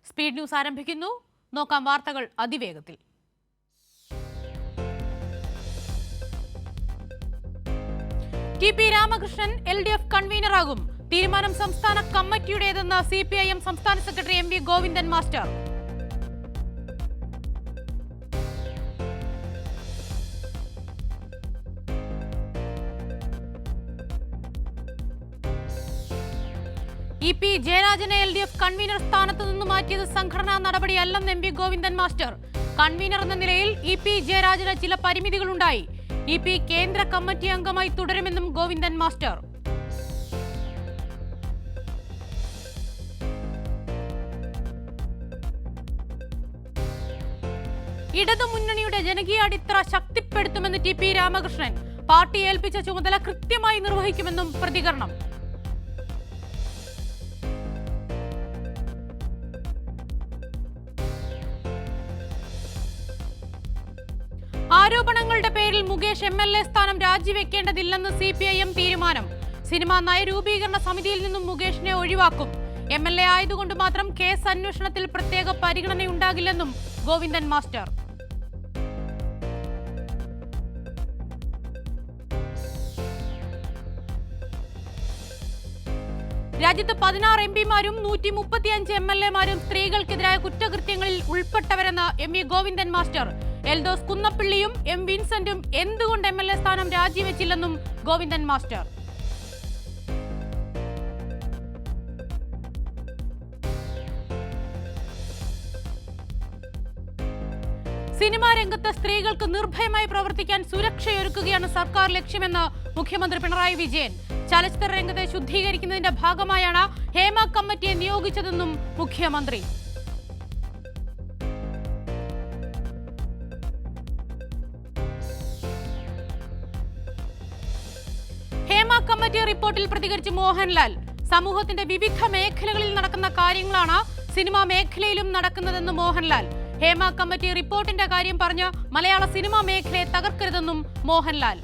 Speed news ആരംഭിക്കുന്നു. നോക്കാം വാർത്തകൾ അതിവേഗത്തിൽ. ടി.പി. രാമകൃഷ്ണൻ LDF കൺവീനറാകും. തീരുമാനം സംസ്ഥാന കമ്മിറ്റിയുടേതെന്ന് CPIM സംസ്ഥാന secretary MV Govindan master. EP ജയരാജനെ LDF convener സ്ഥാനത്ത് നിന്ന് മാറ്റിയത് സംഘടനാ നടപടിയല്ലെന്ന് MV ഗോവിന്ദൻ മാസ്റ്റർ. കൺവീനർ എന്ന നിലയിൽ EP ജയരാജന് ചില പരിമിതികളുണ്ടായി. EP കേന്ദ്ര കമ്മിറ്റി അംഗമായി തുടരുമെന്നും ഗോവിന്ദൻ മാസ്റ്റർ. ഇടതുമുന്നണിയുടെ ജനകീയ അടിത്തറ ശക്തിപ്പെടുത്തുമെന്ന് ടി.പി. രാമകൃഷ്ണൻ. പാർട്ടി ഏൽപ്പിച്ച ചുമതല കൃത്യമായി നിർവഹിക്കുമെന്നും പ്രതികരണം. ആരോപണങ്ങളുടെ പേരിൽ മുകേഷ് MLA സ്ഥാനം രാജിവെക്കേണ്ടതില്ലെന്ന് CPIM തീരുമാനം. സിനിമാ നയരൂപീകരണ സമിതിയിൽ നിന്നും മുകേഷിനെ ഒഴിവാക്കും. MLA ആയതുകൊണ്ട് മാത്രം കേസ് അന്വേഷണത്തിൽ പ്രത്യേക പരിഗണനയുണ്ടാകില്ലെന്നും ഗോവിന്ദൻ മാസ്റ്റർ. രാജ്യത്ത് 16 MP-മാരും 135 MLA-മാരും സ്ത്രീകൾക്കെതിരായ കുറ്റകൃത്യങ്ങളിൽ ഉൾപ്പെട്ടവരെന്ന് MV ഗോവിന്ദൻ മാസ്റ്റർ. എൽദോസ് കുന്നപ്പിള്ളിയും M വിൻസെന്റും എന്തുകൊണ്ട് MLA സ്ഥാനം രാജിവെച്ചില്ലെന്നും ഗോവിന്ദൻ മാസ്റ്റർ. സിനിമാ രംഗത്ത് സ്ത്രീകൾക്ക് നിർഭയമായി പ്രവർത്തിക്കാൻ സുരക്ഷയൊരുക്കുകയാണ് സർക്കാർ ലക്ഷ്യമെന്ന് മുഖ്യമന്ത്രി പിണറായി വിജയൻ. ചലച്ചിത്ര രംഗത്തെ ശുദ്ധീകരിക്കുന്നതിന്റെ ഭാഗമായാണ് ഹേമ കമ്മിറ്റിയെ നിയോഗിച്ചതെന്നും മുഖ്യമന്ത്രി. ഹേമ കമ്മിറ്റി റിപ്പോർട്ടിൽ പ്രതികരിച്ച് മോഹൻലാൽ. സമൂഹത്തിന്റെ വിവിധ മേഖലകളിൽ നടക്കുന്ന കാര്യങ്ങളാണ് സിനിമാ മേഖലയിലും നടക്കുന്നതെന്ന് മോഹൻലാൽ. ഹേമ കമ്മിറ്റി റിപ്പോർട്ടിന്റെ കാര്യം പറഞ്ഞ് മലയാള സിനിമാ മേഖലയെ തകർക്കരുതെന്നും മോഹൻലാൽ.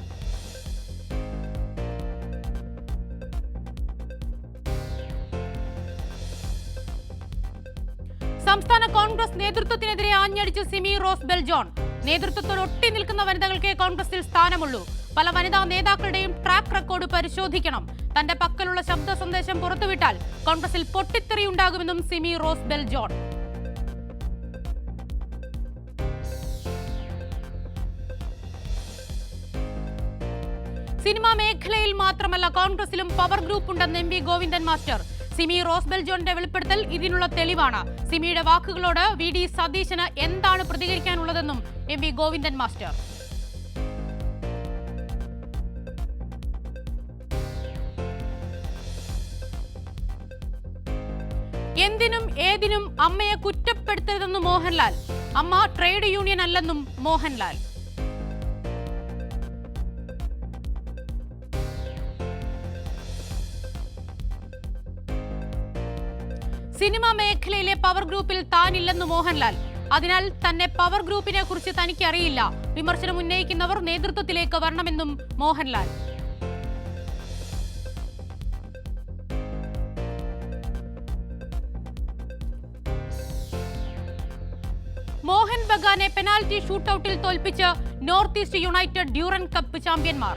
സംസ്ഥാന കോൺഗ്രസ് നേതൃത്വത്തിനെതിരെ ആഞ്ഞടിച്ച് സിമി റോസ് ബെൽജോൺ. നേതൃത്വത്തോട് ഒട്ടി നിൽക്കുന്ന വനിതകൾക്ക് കോൺഗ്രസിൽ സ്ഥാനമുള്ളൂ. പല വനിതാ നേതാക്കളുടെയും ട്രാക്ക് റെക്കോർഡ് പരിശോധിക്കണം. തന്റെ പക്കലുള്ള ശബ്ദ സന്ദേശം പുറത്തുവിട്ടാൽ കോൺഗ്രസിൽ പൊട്ടിത്തെറിയുണ്ടാകുമെന്നും സിമി റോസ് ബെൽജോൺ. സിനിമാ മേഖലയിൽ മാത്രമല്ല കോൺഗ്രസിലും പവർ ഗ്രൂപ്പ് ഉണ്ടെന്ന് MV ഗോവിന്ദൻ മാസ്റ്റർ. സിമി റോസ് ബെൽജോണിന്റെ വെളിപ്പെടുത്തൽ ഇതിനുള്ള തെളിവാണ്. സിമിയുടെ വാക്കുകളോട് VD സതീശന് എന്താണ് പ്രതികരിക്കാനുള്ളതെന്നും MV ഗോവിന്ദൻ മാസ്റ്റർ. എന്തിനും ഏതിനും അമ്മയെ കുറ്റപ്പെടുത്തരുതെന്ന് മോഹൻലാൽ. അമ്മ ട്രേഡ് യൂണിയൻ അല്ലെന്നും മോഹൻലാൽ. സിനിമാ മേഖലയിലെ പവർ ഗ്രൂപ്പിൽ താനില്ലെന്ന് മോഹൻലാൽ. അതിനാൽ തന്നെ പവർ ഗ്രൂപ്പിനെ കുറിച്ച് തനിക്കറിയില്ല. വിമർശനം ഉന്നയിക്കുന്നവർ നേതൃത്വത്തിലേക്ക് വരണമെന്നും മോഹൻലാൽ. മോഹൻ ബഗാനെ പെനാൽറ്റി ഷൂട്ടൌട്ടിൽ തോൽപ്പിച്ച് North East United Durand cup ചാമ്പ്യന്മാർ.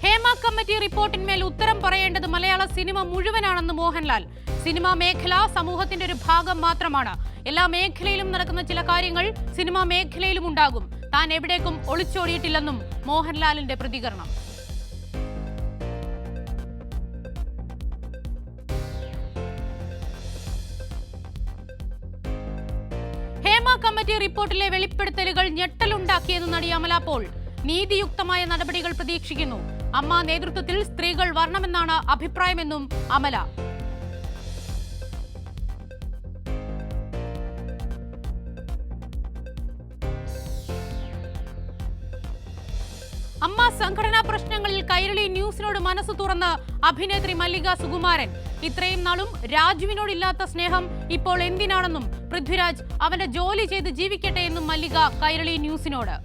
ഹേമ കമ്മിറ്റി റിപ്പോർട്ടിന്മേൽ ഉത്തരം പറയേണ്ടത് മലയാള സിനിമ മുഴുവനാണെന്ന് മോഹൻലാൽ. സിനിമാ മേഖല സമൂഹത്തിന്റെ ഒരു ഭാഗം മാത്രമാണ്. എല്ലാ മേഖലയിലും നടക്കുന്ന ചില കാര്യങ്ങൾ സിനിമാ മേഖലയിലും ഉണ്ടാകും. താൻ എവിടേക്കും ഒളിച്ചോടിയിട്ടില്ലെന്നും മോഹൻലാലിന്റെ പ്രതികരണം. ഹേമ കമ്മിറ്റി റിപ്പോർട്ടിലെ വെളിപ്പെടുത്തലുകൾ ഞെട്ടലുണ്ടാക്കിയെന്ന് നടി അമല പോൾ. നീതിയുക്തമായ നടപടികൾ പ്രതീക്ഷിക്കുന്നു. അമ്മ നേതൃത്വത്തിൽ സ്ത്രീകൾ വരണമെന്നാണ് അഭിപ്രായമെന്നും അമല. അമ്മ സംഘടനാ പ്രശ്നങ്ങളിൽ കൈരളി ന്യൂസിനോട് മനസ്സ് തുറന്ന് അഭിനേത്രി മല്ലിക സുകുമാരൻ. ഇത്രയും നാളും രാജുവിനോടില്ലാത്ത സ്നേഹം ഇപ്പോൾ എന്തിനാണെന്നും പൃഥ്വിരാജ് അവന്റെ ജോലി ചെയ്ത് ജീവിക്കട്ടെ എന്നും മല്ലിക കൈരളി ന്യൂസിനോട്.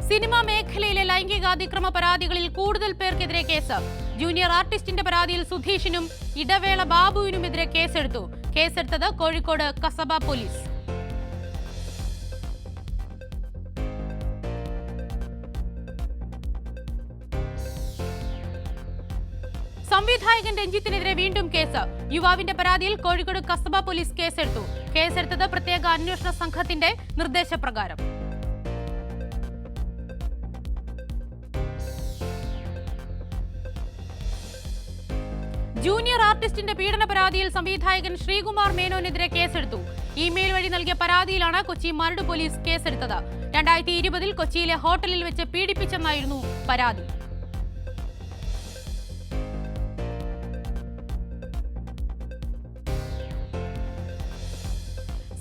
സിനിമാ മേഖലയിലെ ലൈംഗികാതിക്രമ പരാതികളിൽ കൂടുതൽ പേർക്കെതിരെ കേസ്. ജൂനിയർ ആർട്ടിസ്റ്റിന്റെ പരാതിയിൽ സുധീഷിനും ഇടവേള ബാബുവിനുമെതിരെ കേസെടുത്തു. കേസെടുത്തത് കോഴിക്കോട് കസബ പോലീസ്. സംവിധായകൻ രഞ്ജിത്തിനെതിരെ വീണ്ടും കേസ്. യുവാവിന്റെ പരാതിയിൽ കോഴിക്കോട് കസബ പോലീസ് കേസെടുത്തു. കേസെടുത്തത് പ്രത്യേക അന്വേഷണ സംഘത്തിന്റെ നിർദ്ദേശപ്രകാരം. ജൂനിയർ ആർട്ടിസ്റ്റിന്റെ പീഡന പരാതിയിൽ സംവിധായകൻ ശ്രീകുമാർ മേനോനെതിരെ കേസെടുത്തു. ഇമെയിൽ വഴി നൽകിയ പരാതിയിലാണ് കൊച്ചി മരട് പോലീസ് കേസെടുത്തത്. 2020 കൊച്ചിയിലെ ഹോട്ടലിൽ വെച്ച് പീഡിപ്പിച്ചെന്നായിരുന്നു പരാതി.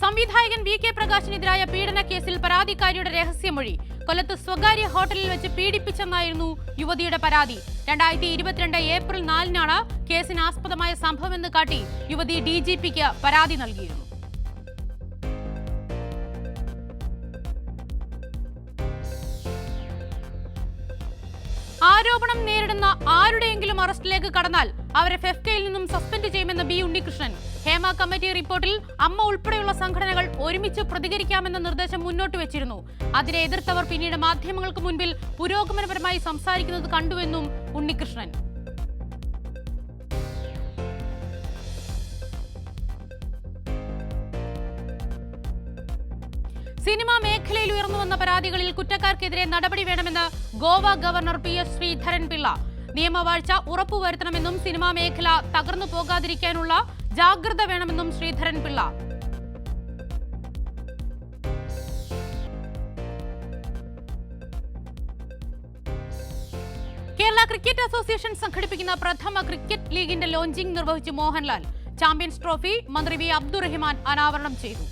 സംവിധായകൻ വി കെ പ്രകാശിനെതിരായ പീഡന കേസിൽ പരാതിക്കാരിയുടെ രഹസ്യമൊഴി. കൊല്ലത്ത് സ്വകാര്യ ഹോട്ടലിൽ വെച്ച് പീഡിപ്പിച്ചെന്നായിരുന്നു യുവതിയുടെ പരാതി. 2022 ഏപ്രിൽ 4-നാണ് കേസിന് ആസ്പദമായ സംഭവമെന്ന് കാട്ടി യുവതി DGPക്ക് പരാതി നൽകിയിരുന്നു. ആരോപണം നേരിടുന്ന ആരുടെയെങ്കിലും അറസ്റ്റിലേക്ക് കടന്നാൽ അവരെ FFKയിൽ നിന്നും സസ്പെൻഡ് ചെയ്യുമെന്ന് B ഉണ്ണികൃഷ്ണൻ. ഹേമ കമ്മിറ്റി റിപ്പോർട്ടിൽ അമ്മ ഉൾപ്പെടെയുള്ള സംഘടനകൾ ഒരുമിച്ച് പ്രതികരിക്കാമെന്ന നിർദ്ദേശം മുന്നോട്ട് വെച്ചിരുന്നു. അതിനെ എതിർത്തവർ പിന്നീട് മാധ്യമങ്ങൾക്ക് മുൻപിൽ പുരോഗമനപരമായി സംസാരിക്കുന്നത് കണ്ടുവെന്നും ഉണ്ണികൃഷ്ണൻ. സിനിമാ മേഖലയിൽ ഉയർന്നുവന്ന പരാതികളിൽ കുറ്റക്കാർക്കെതിരെ നടപടി വേണമെന്ന് ഗോവ ഗവർണർ PS ശ്രീധരൻപിള്ള. നിയമവാഴ്ച ഉറപ്പുവരുത്തണമെന്നും സിനിമാ മേഖല തകർന്നു പോകാതിരിക്കാനുള്ള ജാഗ്രത വേണമെന്നും ശ്രീധരൻപിള്ള. കേരള ക്രിക്കറ്റ് അസോസിയേഷൻ സംഘടിപ്പിക്കുന്ന പ്രഥമ ക്രിക്കറ്റ് ലീഗിന്റെ ലോഞ്ചിംഗ് നിർവഹിച്ചു മോഹൻലാൽ. ചാമ്പ്യൻസ് ട്രോഫി മന്ത്രി V അബ്ദുറഹിമാൻ അനാവരണം ചെയ്തു.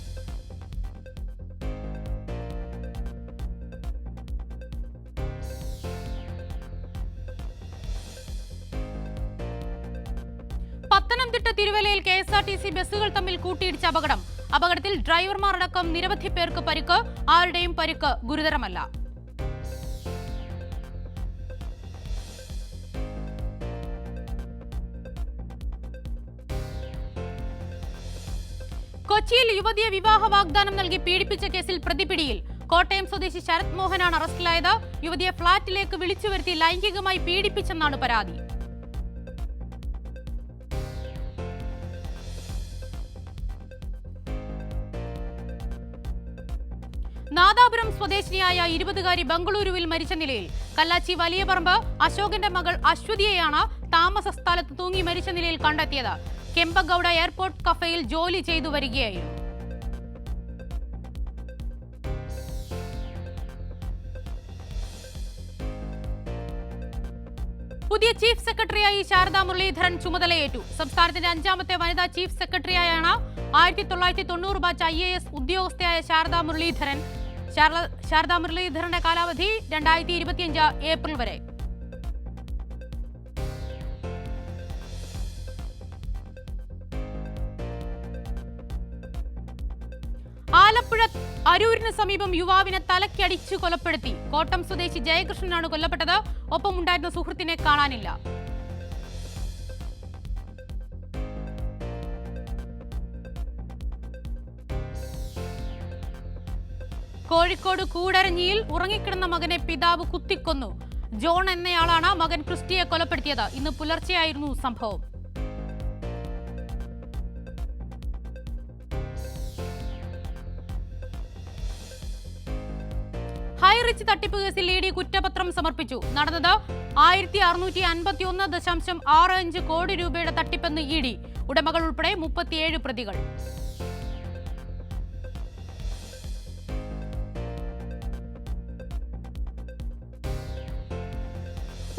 പത്തനംതിട്ട തിരുവല്ലയിൽ KSRTC ബസ്സുകൾ തമ്മിൽ കൂട്ടിയിടിച്ച അപകടം. അപകടത്തിൽ ഡ്രൈവർമാരടക്കം നിരവധി പേർക്ക് പരിക്ക്. ആരുടെയും പരിക്ക് ഗുരുതരമല്ല. കൊച്ചിയിൽ യുവതിയെ വിവാഹ വാഗ്ദാനം നൽകി പീഡിപ്പിച്ച കേസിൽ പ്രതിപിടിയിൽ. കോട്ടയം സ്വദേശി ശരത് മോഹനാണ് അറസ്റ്റിലായത്. യുവതിയെ ഫ്ളാറ്റിലേക്ക് വിളിച്ചു വരുത്തി ലൈംഗികമായി പീഡിപ്പിച്ചെന്നാണ് പരാതി. നാദാപുരം സ്വദേശിനിയായ 20-കാരി ബംഗളൂരുവിൽ മരിച്ച നിലയിൽ. കല്ലാച്ചി വലിയ പറമ്പ് അശോകന്റെ മകൾ അശ്വതിയെയാണ് താമസ സ്ഥലത്ത് തൂങ്ങി മരിച്ച നിലയിൽ കണ്ടെത്തിയത്. കെമ്പഗൌഡ എയർപോർട്ട് കഫേയിൽ ജോലി ചെയ്തു വരികയായിരുന്നു. പുതിയ ചീഫ് സെക്രട്ടറിയായി ശാരദാ മുരളീധരൻ ചുമതലയേറ്റു. സംസ്ഥാനത്തിന്റെ 5ാമത്തെ വനിതാ ചീഫ് സെക്രട്ടറിയായാണ് 1990 ബാച്ച് IAS ഉദ്യോഗസ്ഥയായ ശാരദാ മുരളീധരൻ. ശാരദാ മുരളീധരന്റെ കാലാവധി 2025 ഏപ്രിൽ വരെ. ആലപ്പുഴ അരൂരിന് സമീപം യുവാവിനെ തലയ്ക്കടിച്ചു കൊലപ്പെടുത്തി. കോട്ടം സ്വദേശി ജയകൃഷ്ണനാണ് കൊല്ലപ്പെട്ടത്. ഒപ്പമുണ്ടായിരുന്ന സുഹൃത്തിനെ കാണാനില്ല. കോഴിക്കോട് കൂടരഞ്ഞിയിൽ ഉറങ്ങിക്കിടന്ന മകനെ പിതാവ് കുത്തിക്കൊന്നു. ജോൺ എന്നയാളാണ് മകൻ ക്രിസ്റ്റിയെ കൊലപ്പെടുത്തിയത്. ഇന്ന് പുലർച്ചെയായിരുന്നു സംഭവം. ഹൈറിച്ച് തട്ടിപ്പ് കേസിൽ ED കുറ്റപത്രം സമർപ്പിച്ചു. നടന്നത് 1651.65 കോടി രൂപയുടെ തട്ടിപ്പെന്ന് ED. ഉടമകൾ ഉൾപ്പെടെ 37 പ്രതികൾ.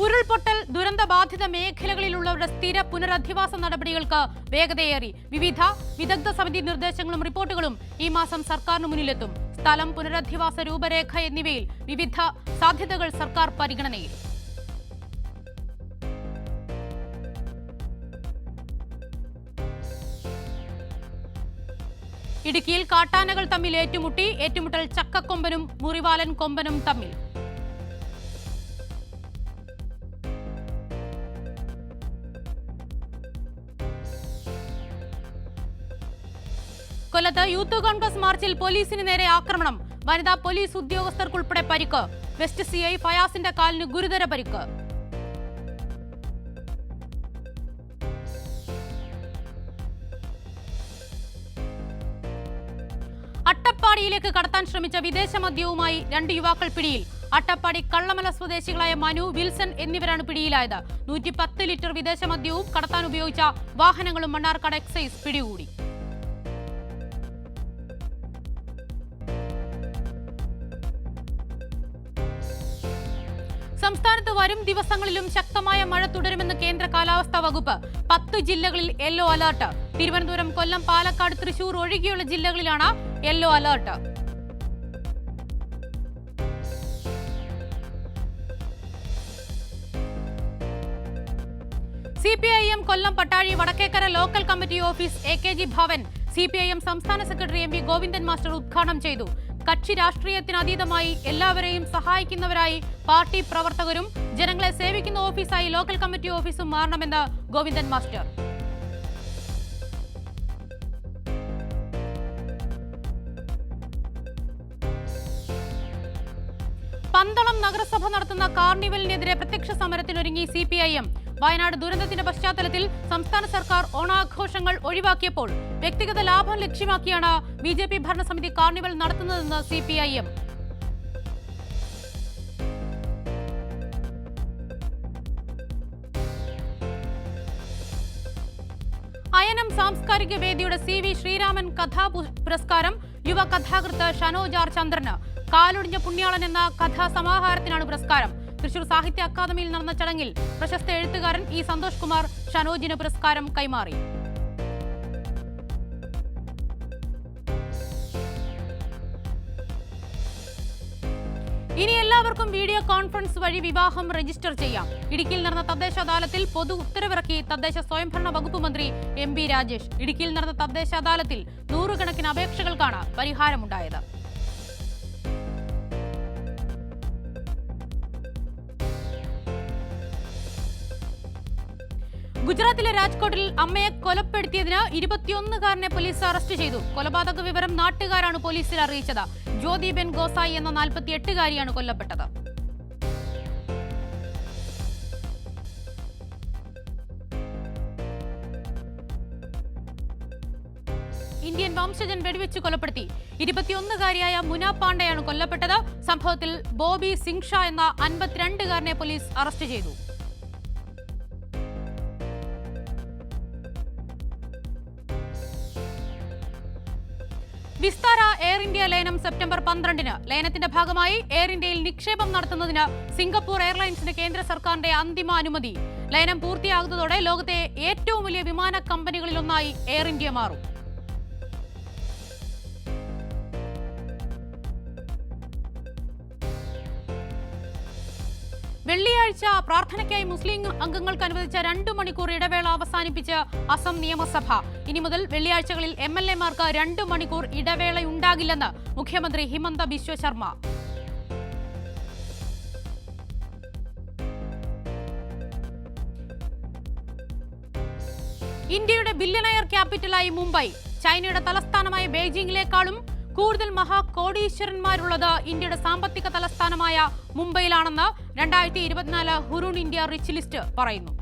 ഉരുൾപൊട്ടൽ ദുരന്തബാധിത മേഖലകളിലുള്ളവരുടെ സ്ഥിര പുനരധിവാസ നടപടികൾക്ക് വേഗതയേറി. വിവിധ വിദഗ്ധ സമിതി നിർദ്ദേശങ്ങളും റിപ്പോർട്ടുകളും ഈ മാസം സർക്കാരിന് മുന്നിലെത്തും. സ്ഥലം, പുനരധിവാസ രൂപരേഖ എന്നിവയിൽ വിവിധ സാധ്യതകൾ സർക്കാർ പരിഗണനയിൽ. ഇടുക്കിയിൽ കാട്ടാനകൾ തമ്മിൽ ഏറ്റുമുട്ടൽ ചക്കക്കൊമ്പനും മുറിവാലൻ കൊമ്പനും തമ്മിൽ. കൊല്ലത്ത് യൂത്ത് കോൺഗ്രസ് മാർച്ചിൽ പോലീസിന് നേരെ ആക്രമണം. വനിതാ പോലീസ് ഉദ്യോഗസ്ഥർക്കുൾപ്പെടെ പരിക്ക്. വെസ്റ്റ് സിഐ ഫയാസിന്റെ കാലിന് ഗുരുതര പരിക്ക്. അട്ടപ്പാടിയിലേക്ക് കടത്താൻ ശ്രമിച്ച വിദേശ മദ്യവുമായി 2 യുവാക്കൾ പിടിയിൽ. അട്ടപ്പാടി കള്ളമല സ്വദേശികളായ മനു, വിൽസൺ എന്നിവരാണ് പിടിയിലായത്. 110 ലിറ്റർ വിദേശ മദ്യവും കടത്താൻ ഉപയോഗിച്ച വാഹനങ്ങളും മണ്ണാർക്കാട് എക്സൈസ് പിടികൂടി. സംസ്ഥാനത്ത് വരും ദിവസങ്ങളിലും ശക്തമായ മഴ തുടരുമെന്ന് കേന്ദ്ര കാലാവസ്ഥാ വകുപ്പ്. 10 ജില്ലകളിൽ യെല്ലോ അലർട്ട്. തിരുവനന്തപുരം, കൊല്ലം, പാലക്കാട്, തൃശൂർ ഒഴികെയുള്ള ജില്ലകളിലാണ് yellow alert. CPIM Kollam Pattazhi Vadakkekara local committee office AKG Bhavan CPIM സംസ്ഥാന സെക്രട്ടറി MV ഗോവിന്ദൻ മാസ്റ്റർ ഉദ്ഘാടനം ചെയ്തു. കക്ഷി രാഷ്ട്രീയത്തിനതീതമായി എല്ലാവരെയും സഹായിക്കുന്നവരായി പാർട്ടി പ്രവർത്തകരും ജനങ്ങളെ സേവിക്കുന്ന ഓഫീസായി ലോക്കൽ കമ്മിറ്റി ഓഫീസും മാറണമെന്ന് ഗോവിന്ദൻ മാസ്റ്റർ. പന്തളം നഗരസഭ നടത്തുന്ന കാർണിവലിനെതിരെ പ്രത്യക്ഷ സമരത്തിനൊരുങ്ങി CPIM. വയനാട് ദുരന്തത്തിന്റെ പശ്ചാത്തലത്തിൽ സംസ്ഥാന സർക്കാർ ഓണാഘോഷങ്ങൾ ഒഴിവാക്കിയപ്പോൾ വ്യക്തിഗത ലാഭം ലക്ഷ്യമാക്കിയാണ് BJP ഭരണസമിതി കാർണിവൽ നടത്തുന്നതെന്ന് CPIM. അയനം സാംസ്കാരിക വേദിയുടെ CV ശ്രീരാമൻ കഥാ പുരസ്കാരം യുവ കഥാകൃത്ത് ഷനോജ് R ചന്ദ്രന്. കാലൊടിഞ്ഞ പുണ്യാളൻ എന്ന കഥാ സമാഹാരത്തിനാണ് പുരസ്കാരം. തൃശൂർ സാഹിത്യ അക്കാദമിയിൽ നടന്ന ചടങ്ങിൽ പ്രശസ്ത എഴുത്തുകാരൻ E സന്തോഷ് കുമാർ ഷനോജിന് പുരസ്കാരം കൈമാറി. ഇനി എല്ലാവർക്കും വീഡിയോ കോൺഫറൻസ് വഴി വിവാഹം രജിസ്റ്റർ ചെയ്യാം. ഇടുക്കിയിൽ നടന്ന തദ്ദേശ അദാലത്തിൽ പൊതു ഉത്തരവിറക്കി തദ്ദേശ സ്വയംഭരണ വകുപ്പ് മന്ത്രി MB രാജേഷ്. ഇടുക്കിയിൽ നടന്ന തദ്ദേശ അദാലത്തിൽ 100 കണക്കിന് അപേക്ഷകൾക്കാണ് പരിഹാരമുണ്ടായത്. ഗുജറാത്തിലെ രാജ്കോട്ടിൽ അമ്മയെ കൊലപ്പെടുത്തിയതിന് 21-കാരനെ പോലീസ് അറസ്റ്റ് ചെയ്തു. കൊലപാതക വിവരം നാട്ടുകാരാണ് പോലീസിൽ അറിയിച്ചത്. ജ്യോതിബെൻ ഗോസായി എന്ന 48-കാരിയാണ് കൊല്ലപ്പെട്ടത്. ഇന്ത്യൻ വംശജൻ വെടിവെച്ച് കൊലപ്പെടുത്തി. 21-കാരിയായ മുന പാണ്ഡെയാണ് കൊല്ലപ്പെട്ടത്. സംഭവത്തിൽ ബോബി സിംഗ് ഷാ എന്ന 52-കാരനെ പോലീസ് അറസ്റ്റ് ചെയ്തു. വിസ്താര എയർ ഇന്ത്യ ലയനം സെപ്റ്റംബർ 12-ന്. ലയനത്തിന്റെ ഭാഗമായി എയർ ഇന്ത്യയിൽ നിക്ഷേപം നടത്തുന്നതിന് സിംഗപ്പൂർ എയർലൈൻസിന് കേന്ദ്ര സർക്കാരിന്റെ അന്തിമ അനുമതി. ലയനം പൂർത്തിയാകുന്നതോടെ ലോകത്തെ ഏറ്റവും വലിയ വിമാന കമ്പനികളിലൊന്നായി എയർ ഇന്ത്യ മാറും. വെള്ളിയാഴ്ച പ്രാർത്ഥനയ്ക്കായി മുസ്ലിം അംഗങ്ങൾക്ക് അനുവദിച്ച 2 മണിക്കൂർ ഇടവേള അവസാനിപ്പിച്ച് അസം നിയമസഭ. ഇനി മുതൽ വെള്ളിയാഴ്ചകളിൽ MLA-മാർക്ക് 2 മണിക്കൂർ ഇടവേളയുണ്ടാകില്ലെന്ന് മുഖ്യമന്ത്രി ഹിമന്ത ബിശ്വ ശർമ്മ. ഇന്ത്യയുടെ ബില്യണയർ ക്യാപിറ്റലായി മുംബൈ. ചൈനയുടെ തലസ്ഥാനമായ ബെയ്ജിംഗിലേക്കാളും കൂടുതൽ മഹാകോടീശ്വരന്മാരുള്ളത് ഇന്ത്യയുടെ സാമ്പത്തിക തലസ്ഥാനമായ മുംബൈയിലാണെന്ന് 2024 ഹുറൂൺ ഇന്ത്യ റിച്ച് ലിസ്റ്റ് പറയുന്നു.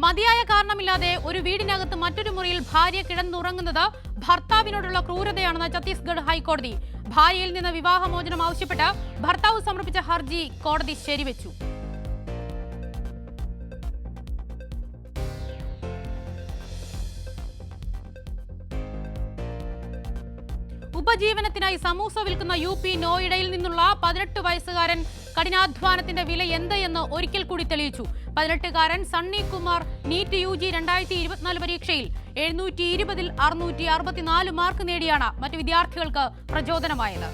മതിയായ കാരണമില്ലാതെ ഒരു വീടിനകത്ത് മറ്റൊരു മുറിയിൽ ഭാര്യ കിടന്നുറങ്ങുന്നത് ഭർത്താവിനോടുള്ള ക്രൂരതയാണെന്ന് ഛത്തീസ്ഗഡ് ഹൈക്കോടതി. ഭാര്യയിൽ നിന്ന് വിവാഹമോചനം ആവശ്യപ്പെട്ട് ഭർത്താവ് സമർപ്പിച്ച ഹർജി കോടതി ശരിവെച്ചു. ഉപജീവനത്തിനായി സമൂസ വിൽക്കുന്ന UP നോയിഡയിൽ നിന്നുള്ള 18 വയസ്സുകാരൻ കഠിനാധ്വാനത്തിന്റെ വില എന്ത് എന്ന് ഒരിക്കൽ കൂടി തെളിയിച്ചു. 18-കാരൻ സണ്ണി കുമാർ നീറ്റ് UG 2024 പരീക്ഷയിൽ 720-ൽ 664 മാർക്ക് നേടിയാണ് മറ്റു വിദ്യാർത്ഥികൾക്ക് പ്രചോദനമായത്.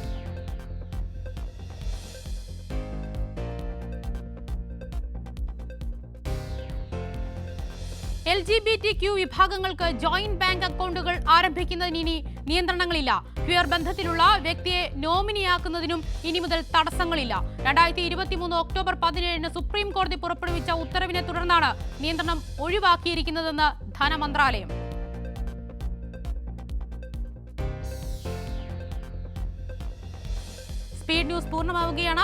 LGBTQ വിഭാഗങ്ങൾക്ക് ജോയിന്റ് ബാങ്ക് അക്കൗണ്ടുകൾ ആരംഭിക്കുന്നതിന് ഇനി നിയന്ത്രണങ്ങളില്ല. ക്വിയർ ബന്ധത്തിലുള്ള വ്യക്തിയെ നോമിനിയാക്കുന്നതിനും ഇനി മുതൽ തടസ്സങ്ങളില്ല. 2023 ഒക്ടോബർ 17 സുപ്രീം കോടതി പുറപ്പെടുവിച്ച ഉത്തരവിനെ തുടർന്നാണ് നിയന്ത്രണം ഒഴിവാക്കിയിരിക്കുന്നതെന്ന് ധനമന്ത്രാലയം. സ്പീഡ് ന്യൂസ് പൂർണ്ണമാവുകയാണ്.